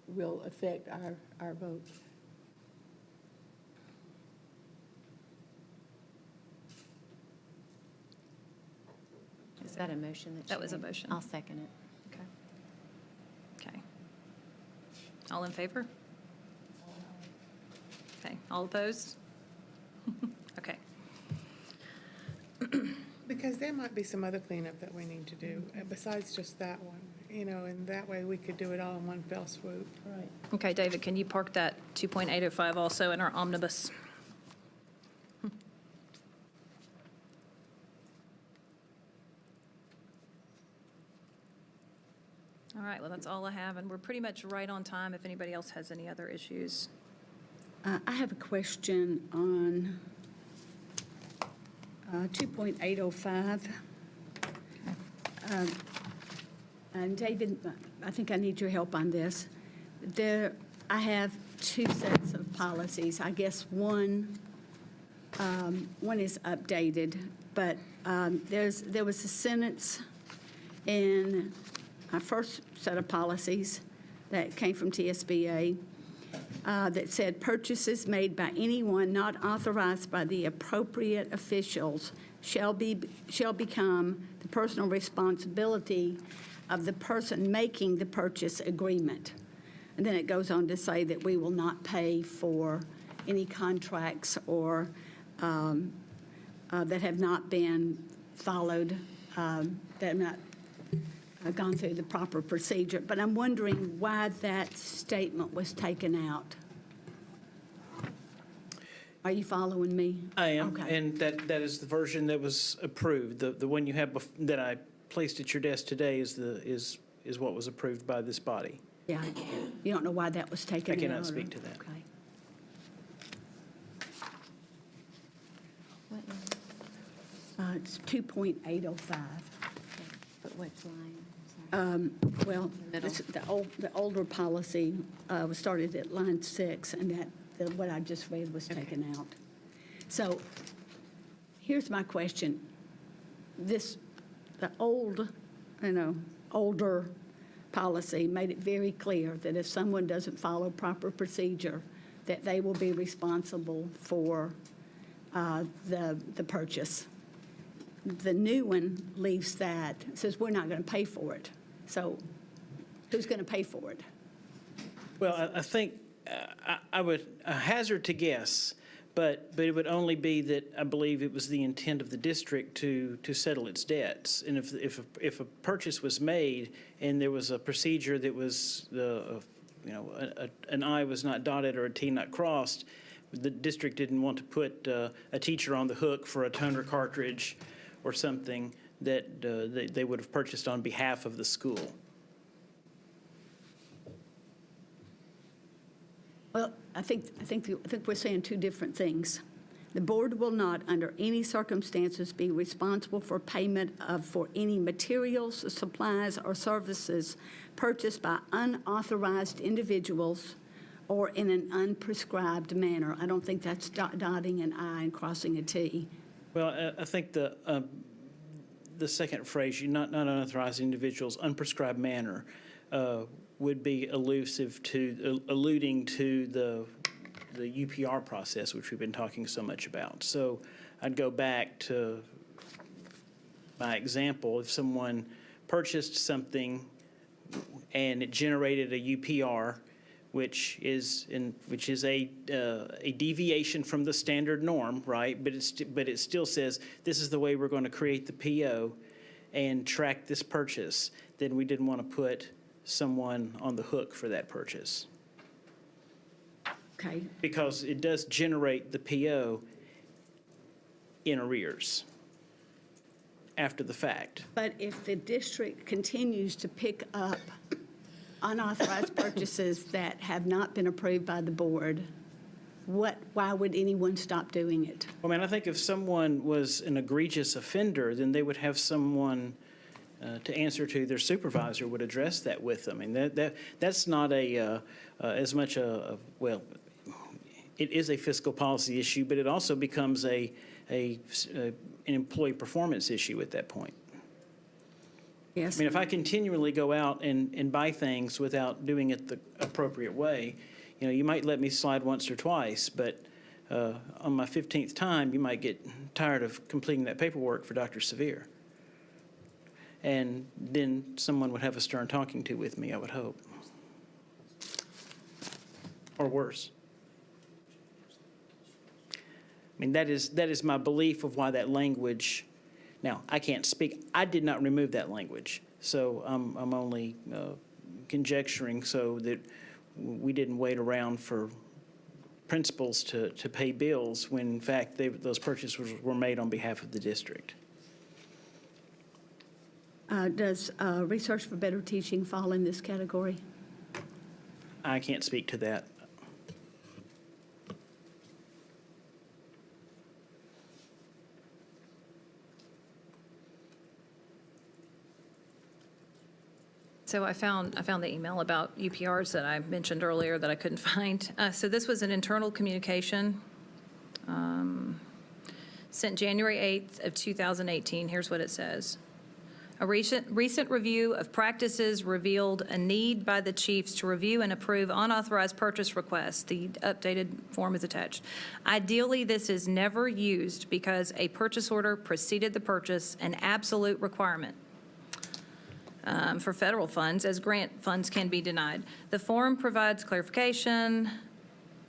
will affect our vote. Is that a motion that she That was a made? motion. I'll second it. Okay. Okay. All in favor? Okay, all opposed? Okay. Because there might be some other cleanup that we need to do, besides just that one, and that way we could do it all in one fell swoop. Right. Okay, David, can you park that 2.805 also in our omnibus? All right, well, that's all I have, and we're pretty much right on time if anybody else has any other issues. I have a question on 2.805. And David, I think I need your help on this. I have two sets of policies. I guess one is updated, but there was a sentence in our first set of policies that came from TSBA that said purchases made by anyone not authorized by the appropriate officials shall become the personal responsibility of the person making the purchase agreement. And then it goes on to say that we will not pay for any contracts or that have not been followed, that have not gone through the proper procedure. But I'm wondering why that statement was taken out. Are you following me? I am, Okay. and that is the version that was approved. The one you have that I placed at your desk today is what was approved by this body. Yeah, you don't know why that was taken out? I cannot or- speak to that. Okay. What number? It's 2.805. But which line? Sorry. Well, Middle. the older policy was started at line 6, and what I just read was taken out. So here's my question. The older policy made it very clear that if someone doesn't follow proper procedure, that they will be responsible for the purchase. The new one leaves that, says we're not going to pay for it. So who's going to pay for it? Well, I think I would hazard to guess, but it would only be that I believe it was the intent of the district to settle its debts. And if a purchase was made and there was a procedure that was an I was not dotted or a T not crossed, the district didn't want to put a teacher on the hook for a toner cartridge or something that they would have purchased on behalf of the school. Well, I think we're saying two different things. The board will not, under any circumstances, be responsible for payment for any materials, supplies, or services purchased by unauthorized individuals or in an unprescribed manner. I don't think that's dotting an I and crossing a T. Well, I think the second phrase, not unauthorized individuals, unprescribed manner, would be alluding to the UPR process, which we've been talking so much about. So I'd go back to my example. If someone purchased something and it generated a UPR, which is a deviation from the standard norm, right? But it still says this is the way we're going to create the PO and track this purchase. Then we didn't want to put someone on the hook for that purchase. Okay, Because it does generate the PO in arrears after the fact. But if the district continues to pick up unauthorized purchases that have not been approved by the board, why would anyone stop doing it? I mean, I think if someone was an egregious offender, then they would have someone to answer to. Their supervisor would address that with them. And that's not as much well, it is a fiscal policy issue, but it also becomes an employee performance issue at that point. Yes. I mean, if I continually go out and buy things without doing it the appropriate way, you might let me slide once or twice, but on my 15th time, you might get tired of completing that paperwork for Dr. Severe. And then someone would have a stern talking to with me, I would hope. Or worse. I mean, that is my belief of why that language. Now, I can't speak. I did not remove that language, so I'm only conjecturing so that we didn't wait around for principals to pay bills when, in fact, those purchases were made on behalf of the district. Does Research for Better Teaching fall in this category? I can't speak to that. So I found the email about UPRs that I mentioned earlier that I couldn't find. So this was an internal communication sent January 8th of 2018. Here's what it says. A recent review of practices revealed a need by the chiefs to review and approve unauthorized purchase requests. The updated form is attached. Ideally, this is never used because a purchase order preceded the purchase, an absolute requirement. For federal funds, as grant funds can be denied. The form provides clarification.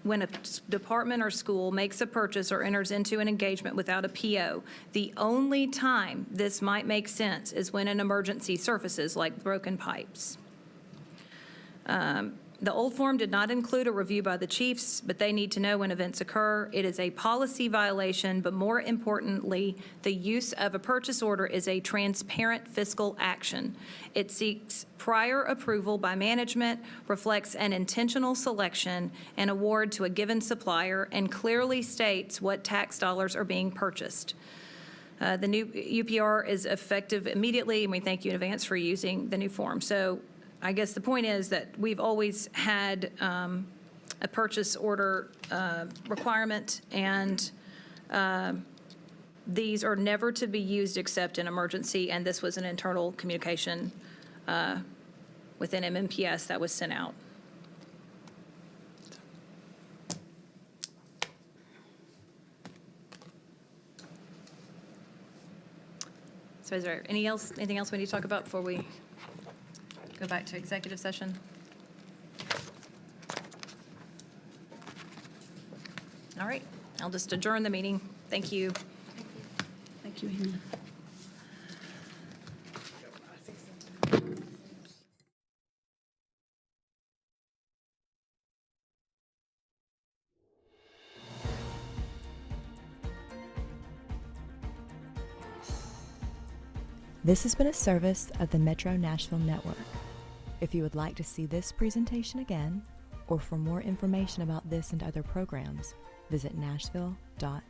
When a department or school makes a purchase or enters into an engagement without a PO, the only time this might make sense is when an emergency surfaces, like broken pipes. The old form did not include a review by the chiefs, but they need to know when events occur. It is a policy violation, but more importantly, the use of a purchase order is a transparent fiscal action. It seeks prior approval by management, reflects an intentional selection and award to a given supplier, and clearly states what tax dollars are being purchased. The new UPR is effective immediately, and we thank you in advance for using the new form. So I guess the point is that we've always had a purchase order requirement, and these are never to be used except in emergency, and this was an internal communication within MNPS that was sent out. So is there anything else we need to talk about before we go back to executive session? All right, I'll just adjourn the meeting. Thank you. Thank you, Amy. This has been a service of the Metro Nashville Network. If you would like to see this presentation again, or for more information about this and other programs, visit nashville.gov.